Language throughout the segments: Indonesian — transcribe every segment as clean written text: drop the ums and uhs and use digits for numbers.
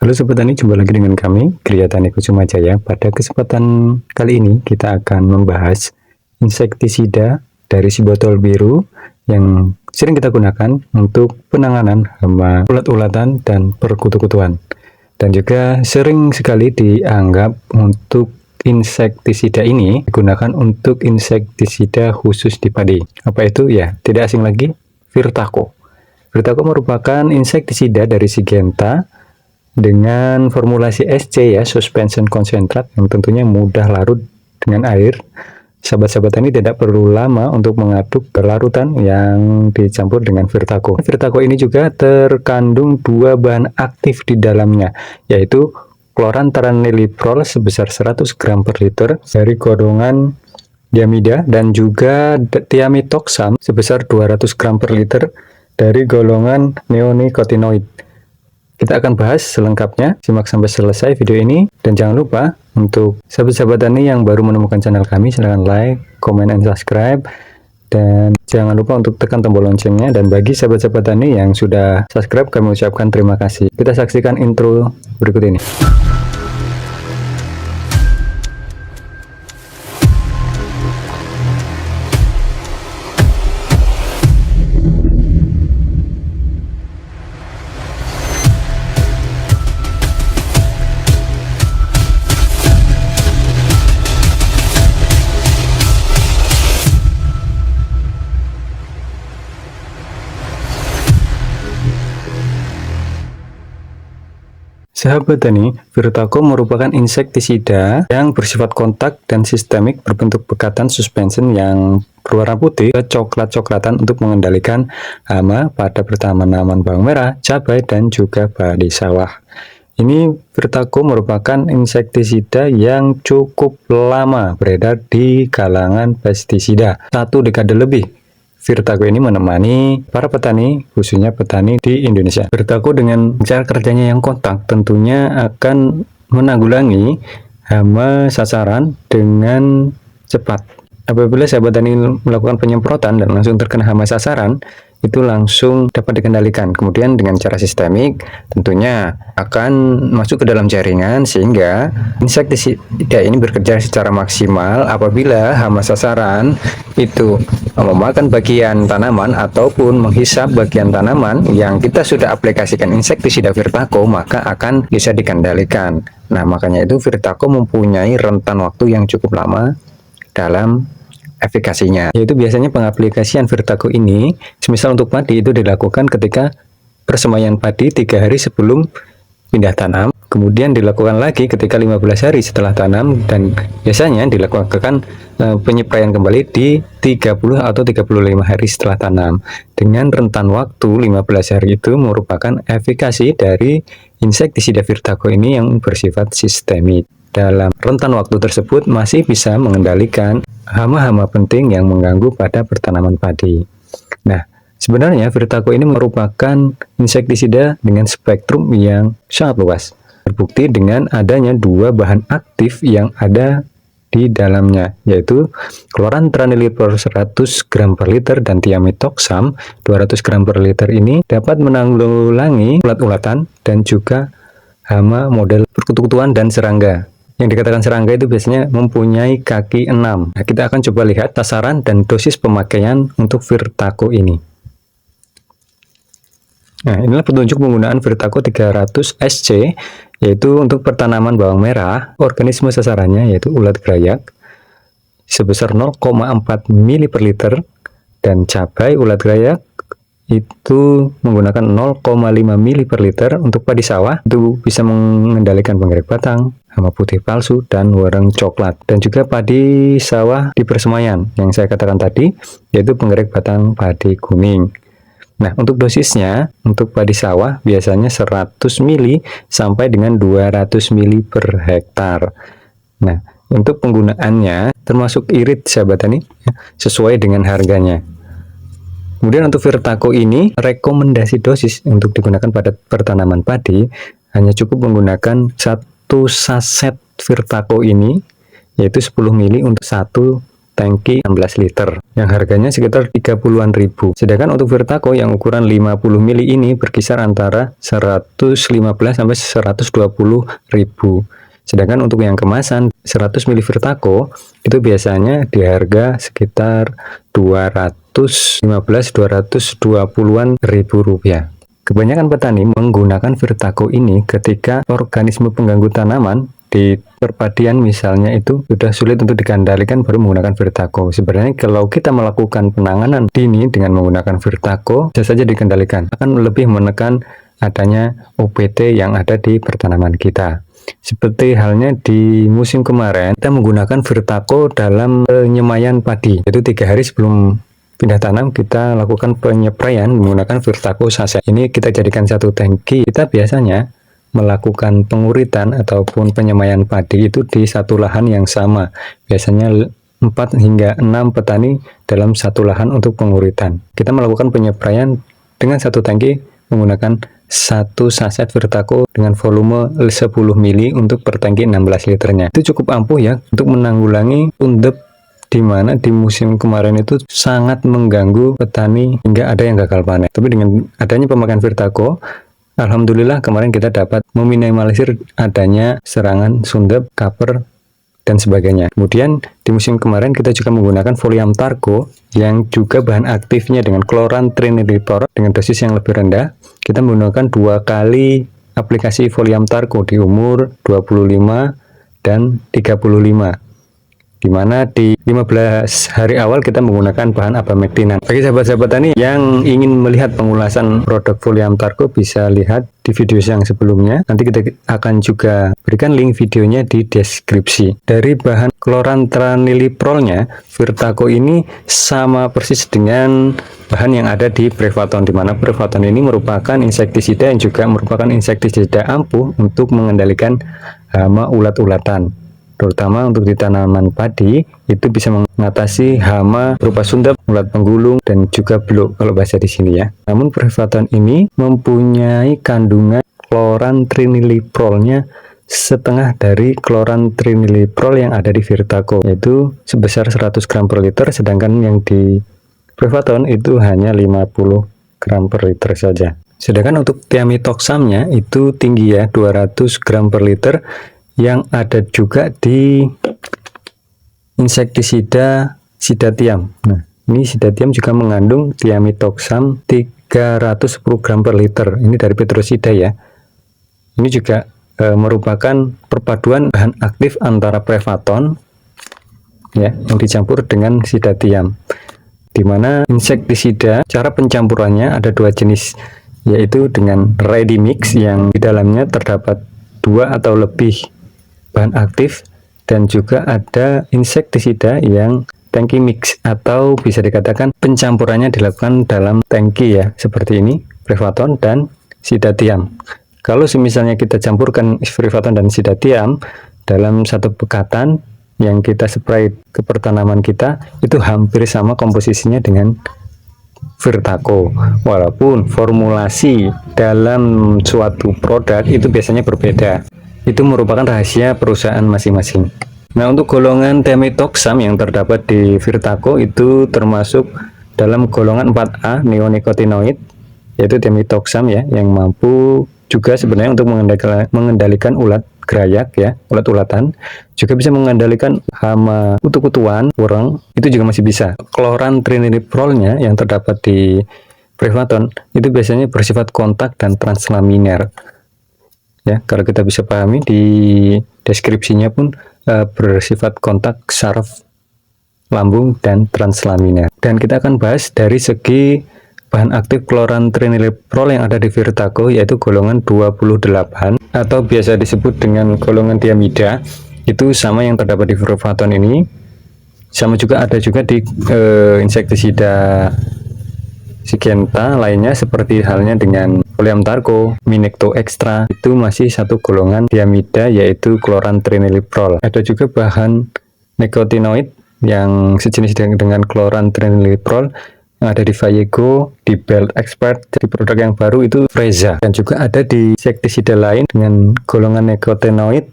Halo Sobat Tani, jumpa lagi dengan kami, Gria Tani Kusuma Jaya. Pada kesempatan kali ini kita akan membahas insektisida dari si botol biru yang sering kita gunakan untuk penanganan hama ulat-ulatan dan perkutu-kutuan. Dan juga sering sekali dianggap untuk insektisida ini digunakan untuk insektisida khusus di padi. Apa itu? Ya, tidak asing lagi, Virtaco. Virtaco merupakan insektisida dari Syngenta dengan formulasi SC ya, suspension concentrat, yang tentunya mudah larut dengan air. Sahabat-sahabat tani tidak perlu lama untuk mengaduk larutan yang dicampur dengan Virtaco. Virtaco ini juga terkandung dua bahan aktif di dalamnya, yaitu klorantaraniliprol sebesar 100 gram per liter dari golongan diamida dan juga thiamethoxam sebesar 200 gram per liter dari golongan neonicotinoid. Kita akan bahas selengkapnya, simak sampai selesai video ini. Dan jangan lupa untuk sahabat-sahabat tani yang baru menemukan channel kami, silahkan like, comment, and subscribe. Dan jangan lupa untuk tekan tombol loncengnya. Dan bagi sahabat-sahabat tani yang sudah subscribe, kami ucapkan terima kasih. Kita saksikan intro berikut ini. Sahabat tani, Virtaco merupakan insektisida yang bersifat kontak dan sistemik berbentuk pekatan suspension yang berwarna putih ke coklat-coklatan untuk mengendalikan hama pada tanaman bawang merah, cabai, dan juga padi sawah. Ini Virtaco merupakan insektisida yang cukup lama beredar di kalangan pestisida, 1 dekade lebih. Virtaco ini menemani para petani, khususnya petani di Indonesia. Virtaco dengan cara kerjanya yang kontak tentunya akan menanggulangi hama sasaran dengan cepat. Apabila sahabat tani melakukan penyemprotan dan langsung terkena hama sasaran, itu langsung dapat dikendalikan. Kemudian dengan cara sistemik tentunya akan masuk ke dalam jaringan sehingga insektisida ini bekerja secara maksimal apabila hama sasaran itu memakan bagian tanaman ataupun menghisap bagian tanaman yang kita sudah aplikasikan insektisida Virtaco, maka akan bisa dikendalikan. Nah, makanya itu Virtaco mempunyai rentan waktu yang cukup lama dalam efikasinya, yaitu biasanya pengaplikasian Virtaco ini semisal untuk padi itu dilakukan ketika persemaian padi 3 hari sebelum pindah tanam, kemudian dilakukan lagi ketika 15 hari setelah tanam, dan biasanya dilakukan penyepraian kembali di 30 atau 35 hari setelah tanam. Dengan rentan waktu 15 hari itu merupakan efikasi dari insektisida Virtaco ini yang bersifat sistemik. Dalam rentan waktu tersebut masih bisa mengendalikan hama-hama penting yang mengganggu pada pertanaman padi. Nah, sebenarnya Virtaco ini merupakan insektisida dengan spektrum yang sangat luas. Terbukti dengan adanya dua bahan aktif yang ada di dalamnya, yaitu klorantaraniliprol 100 gram per liter dan thiamethoxam 200 gram per liter. Ini dapat menanggulangi ulat-ulatan dan juga hama model perkutu-kutuan dan serangga. Yang dikatakan serangga itu biasanya mempunyai kaki 6. Nah, kita akan coba lihat sasaran dan dosis pemakaian untuk Virtaco ini. Nah, inilah petunjuk penggunaan Virtaco 300 SC, yaitu untuk pertanaman bawang merah. Organisme sasarannya yaitu ulat grayak sebesar 0,4 mili per liter, dan cabai ulat grayak itu menggunakan 0,5 mili per liter. Untuk padi sawah itu bisa mengendalikan penggerak batang, hama putih palsu, dan wereng coklat. Dan juga padi sawah di persemaian yang saya katakan tadi, yaitu penggerak batang padi kuning. Nah, untuk dosisnya untuk padi sawah biasanya 100 mili sampai dengan 200 mili per hektar. Nah, untuk penggunaannya termasuk irit sahabat tani, sesuai dengan harganya. Kemudian untuk Virtaco ini, rekomendasi dosis untuk digunakan pada pertanaman padi hanya cukup menggunakan 1 saset Virtaco ini, yaitu 10 mili untuk 1 tangki 16 liter yang harganya sekitar 30-an ribu. Sedangkan untuk Virtaco yang ukuran 50 mili ini berkisar antara 115 sampai 120 ribu. Sedangkan untuk yang kemasan 100 mili Virtaco itu biasanya di harga sekitar 220-an ribu rupiah. Kebanyakan petani menggunakan Virtaco ini ketika organisme pengganggu tanaman di perpadian misalnya itu sudah sulit untuk dikendalikan, baru menggunakan Virtaco. Sebenarnya kalau kita melakukan penanganan dini dengan menggunakan Virtaco bisa saja dikendalikan, akan lebih menekan adanya OPT yang ada di pertanaman kita. Seperti halnya di musim kemarin kita menggunakan Virtaco dalam penyemaian padi, yaitu 3 hari sebelum pindah tanam kita lakukan penyepraian menggunakan Virtaco saset. Ini kita jadikan satu tangki. Kita biasanya melakukan penguritan ataupun penyemaian padi itu di satu lahan yang sama. Biasanya 4 hingga 6 petani dalam satu lahan untuk penguritan. Kita melakukan penyepraian dengan satu tangki menggunakan satu saset Virtaco dengan volume 10 mili untuk per tangki 16 liternya. Itu cukup ampuh ya untuk menanggulangi undep di mana di musim kemarin itu sangat mengganggu petani hingga ada yang gagal panen. Tapi dengan adanya pemakaian Virtaco, alhamdulillah kemarin kita dapat meminimalisir adanya serangan sundep, caper, dan sebagainya. Kemudian di musim kemarin kita juga menggunakan Foliam Tarco yang juga bahan aktifnya dengan kloran trinilipro dengan dosis yang lebih rendah. Kita menggunakan 2 kali aplikasi Foliam Tarco di umur 25 dan 35. Di mana di 15 hari awal kita menggunakan bahan abamectinan. Bagi sahabat-sahabat tani yang ingin melihat pengulasan produk Foliam Tarco bisa lihat di video yang sebelumnya. Nanti kita akan juga berikan link videonya di deskripsi. Dari bahan klorantraniloprolnya, Virtaco ini sama persis dengan bahan yang ada di Prevaton, di mana Prevaton ini merupakan insektisida yang juga merupakan insektisida ampuh untuk mengendalikan hama ulat-ulatan. Terutama untuk di tanaman padi itu bisa mengatasi hama berupa sundep, ulat penggulung, dan juga beluk kalau bahasa di sini ya. Namun Prevaton ini mempunyai kandungan kloran triniliprolnya setengah dari kloran triniliprol yang ada di Virtaco, yaitu sebesar 100 gram per liter, sedangkan yang di Prevaton itu hanya 50 gram per liter saja. Sedangkan untuk thiamethoxamnya itu tinggi ya, 200 gram per liter, yang ada juga di insektisida Sidatiam. Nah, ini Sidatiam juga mengandung thiamethoxam 310 gram per liter. Ini dari Petrosida ya. Ini juga merupakan perpaduan bahan aktif antara Prevaton ya yang dicampur dengan Sidatiam. Di mana insektisida cara pencampurannya ada 2 jenis, yaitu dengan ready mix yang di dalamnya terdapat 2 atau lebih bahan aktif, dan juga ada insektisida yang tangki mix atau bisa dikatakan pencampurannya dilakukan dalam tangki ya, seperti ini Prevaton dan Sidatiam. Kalau misalnya kita campurkan Prevaton dan Sidatiam dalam satu pekatan yang kita spray ke pertanaman kita, itu hampir sama komposisinya dengan Virtaco, walaupun formulasi dalam suatu produk itu biasanya berbeda. Itu merupakan rahasia perusahaan masing-masing. Nah, untuk golongan thiamethoxam yang terdapat di Virtaco itu termasuk dalam golongan 4A neonicotinoid, yaitu thiamethoxam ya, yang mampu juga sebenarnya untuk mengendalikan ulat gerayak ya, ulat-ulatan, juga bisa mengendalikan hama kutu-kutuan, urang, itu juga masih bisa. Kloran triniliprolnya yang terdapat di Prevaton itu biasanya bersifat kontak dan translaminer. Ya, kalau kita bisa pahami di deskripsinya pun bersifat kontak saraf lambung dan translaminer. Dan kita akan bahas dari segi bahan aktif kloran triniliprol yang ada di Virtaco, yaitu golongan 28 atau biasa disebut dengan golongan thiamida. Itu sama yang terdapat di Prevaton ini. Sama juga ada juga di insektisida Syngenta lainnya, seperti halnya dengan Foliam Tarco, Minecto Extra, itu masih satu golongan thiamida, yaitu kloran triniliprol. Ada juga bahan nicotinoid yang sejenis dengan kloran triniliprol yang ada di Vallejo, di Belt Expert, di produk yang baru itu Freza. Dan juga ada di insektisida lain dengan golongan nicotinoid,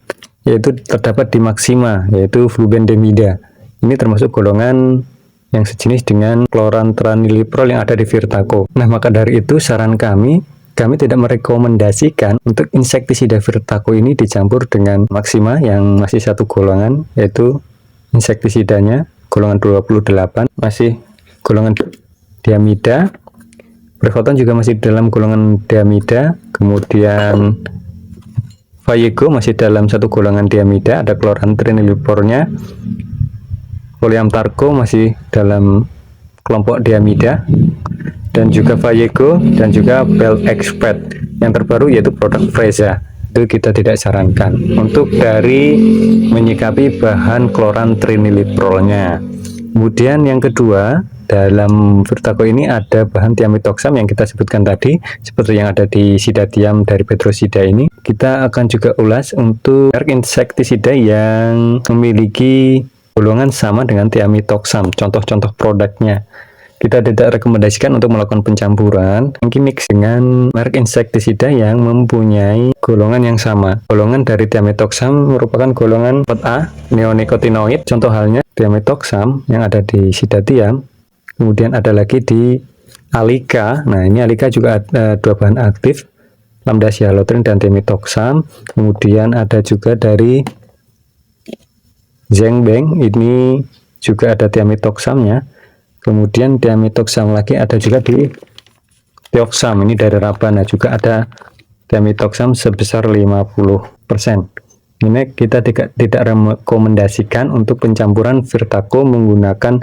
yaitu terdapat di Maxima, yaitu Flubendemida. Ini termasuk golongan yang sejenis dengan chlorantraniliprol yang ada di Virtaco. Nah, maka dari itu saran kami tidak merekomendasikan untuk insektisida Virtaco ini dicampur dengan Maxima yang masih satu golongan, yaitu insektisidanya golongan 28, masih golongan Diamida. Pervitin juga masih dalam golongan Diamida, kemudian Vallejo masih dalam satu golongan Diamida, ada chlorantraniliprolnya. Polyamtarco masih dalam kelompok Diamida, dan juga Vallejo dan juga Belt Expert. Yang terbaru yaitu produk Freza. Itu kita tidak sarankan untuk dari menyikapi bahan chlorantraniliprolnya. Kemudian yang kedua, dalam Virtaco ini ada bahan thiamethoxam yang kita sebutkan tadi, seperti yang ada di Sidatium dari Petrosida ini. Kita akan juga ulas untuk merek insektisida yang memiliki golongan sama dengan thiamethoxam, contoh-contoh produknya. Kita tidak rekomendasikan untuk melakukan pencampuran mix dengan merek insektisida yang mempunyai golongan yang sama. Golongan dari thiamethoxam merupakan golongan 4A, neonicotinoid, contoh halnya thiamethoxam yang ada di Sidatium. Kemudian ada lagi di Alica. Nah, ini Alica juga ada dua bahan aktif, lambda-cyhalothrin dan thiamethoxam. Kemudian ada juga dari Zengbeng, ini juga ada thiamethoxamnya. Kemudian thiamethoxam lagi ada juga di Thioxam, ini dari Rabana juga ada thiamethoxam sebesar 50%. Ini kita tidak rekomendasikan untuk pencampuran Virtaco menggunakan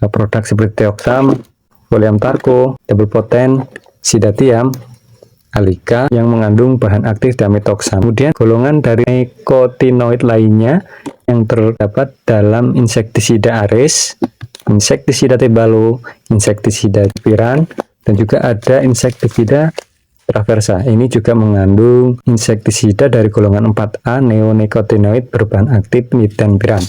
produk seperti Thioxam, Polyamtarco, Double Potent, Sidatium, Alica yang mengandung bahan aktif thiamethoxam. Kemudian golongan dari nicotinoid lainnya yang terdapat dalam insektisida Ares, insektisida Tebalo, insektisida Piran, dan juga ada insektisida Traversa. Ini juga mengandung insektisida dari golongan 4A neonicotinoid berbahan aktif nitdenpiran.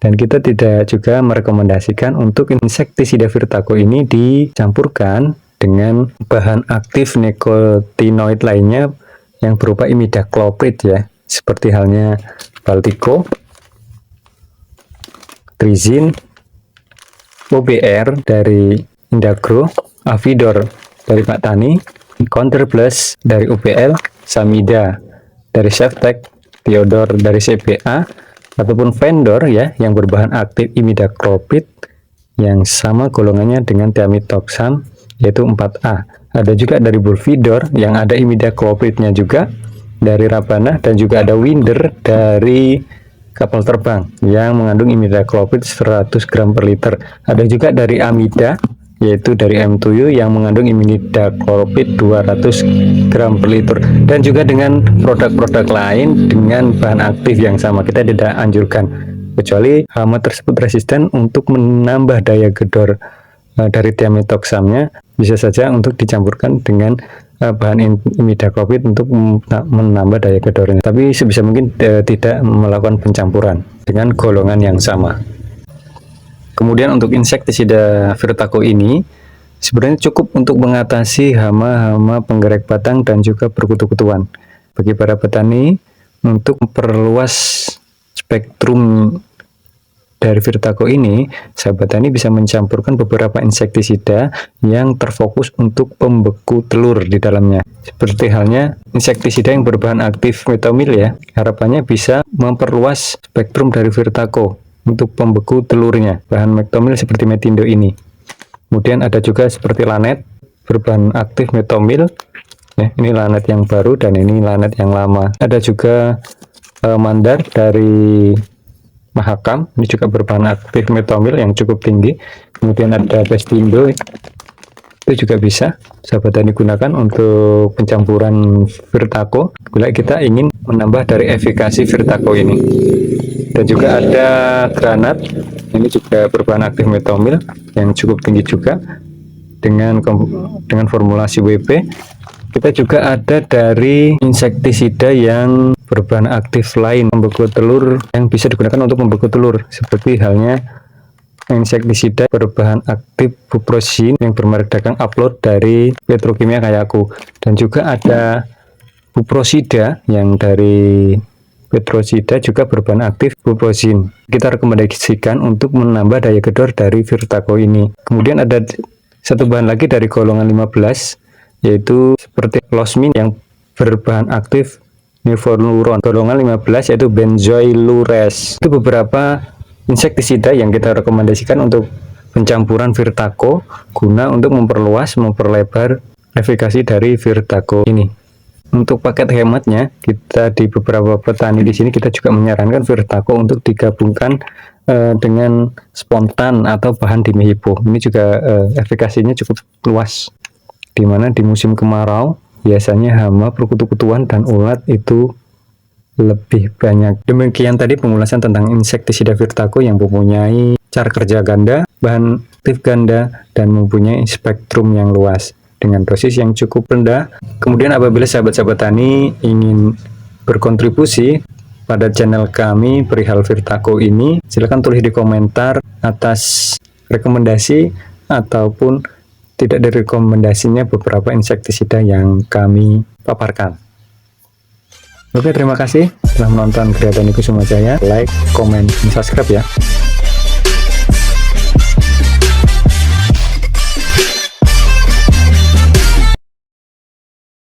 Dan kita tidak juga merekomendasikan untuk insektisida Virtaco ini dicampurkan dengan bahan aktif nicotinoid lainnya yang berupa imidacloprid ya, seperti halnya Baltico, Trizin, OBR dari Indagro, Avidor dari Pak Tani, Counterplus dari UPL, Samida dari Cheftek, Theodor dari CBA, ataupun vendor ya yang berbahan aktif imidacloprid yang sama golongannya dengan thiamethoxam yaitu 4A. Ada juga dari Bulvidor yang ada imidaclopridnya juga dari Rabana, dan juga ada Winder dari kapal terbang yang mengandung imidacloprid 100 gram per liter. Ada juga dari Amida yaitu dari M2U yang mengandung imidacloprid 200 gram per liter, dan juga dengan produk-produk lain dengan bahan aktif yang sama. Kita tidak anjurkan kecuali hama tersebut resisten untuk menambah daya gedor dari thiamethoxamnya, bisa saja untuk dicampurkan dengan bahan imidacloprid untuk menambah daya gedornya, tapi sebisa mungkin tidak melakukan pencampuran dengan golongan yang sama. Kemudian untuk insektisida Virtaco ini sebenarnya cukup untuk mengatasi hama-hama penggerak batang dan juga berkutu-kutuan. Bagi para petani, untuk memperluas spektrum dari Virtaco ini, sahabat tani bisa mencampurkan beberapa insektisida yang terfokus untuk pembeku telur di dalamnya. Seperti halnya insektisida yang berbahan aktif metomil ya, harapannya bisa memperluas spektrum dari Virtaco untuk pembeku telurnya. Bahan metomil seperti metindo ini. Kemudian ada juga seperti lanet berbahan aktif metomil. Ya, ini lanet yang baru dan ini lanet yang lama. Ada juga mandar dari Mahakam, ini juga berbahan aktif metomil yang cukup tinggi. Kemudian ada Bestindo, itu juga bisa sahabat tani gunakan untuk pencampuran Virtaco bila kita ingin menambah dari efikasi Virtaco ini. Dan juga ada granat, ini juga berbahan aktif metomil yang cukup tinggi juga dengan formulasi WP. Kita juga ada dari insektisida yang berbahan aktif lain pembeku telur yang bisa digunakan untuk membeku telur, seperti halnya insektisida berbahan aktif buprosin yang bermerek dagang Upload dari Petrokimia Kayaku, dan juga ada buprosida yang dari petrosida juga berbahan aktif bubozin. Kita rekomendasikan untuk menambah daya gedor dari Virtaco ini. Kemudian ada satu bahan lagi dari golongan 15, yaitu seperti losmin yang berbahan aktif nifoluron. Golongan 15 yaitu benzoylures. Itu beberapa insektisida yang kita rekomendasikan untuk pencampuran Virtaco guna untuk memperlebar efikasi dari Virtaco ini. Untuk paket hematnya, kita di beberapa petani di sini kita juga menyarankan Virtaco untuk digabungkan dengan spontan atau bahan dimehipo. Ini juga efikasinya cukup luas, di mana di musim kemarau biasanya hama, perkutu-kutuan, dan ulat itu lebih banyak. Demikian tadi pengulasan tentang insektisida Virtaco yang mempunyai cara kerja ganda, bahan aktif ganda, dan mempunyai spektrum yang luas dengan dosis yang cukup rendah. Kemudian apabila sahabat-sahabat tani ingin berkontribusi pada channel kami perihal Virtaco ini, silakan tulis di komentar atas rekomendasi ataupun tidak direkomendasinya beberapa insektisida yang kami paparkan. Oke, terima kasih telah menonton Kriatani Kusuma Jaya. Like, komen, dan subscribe ya.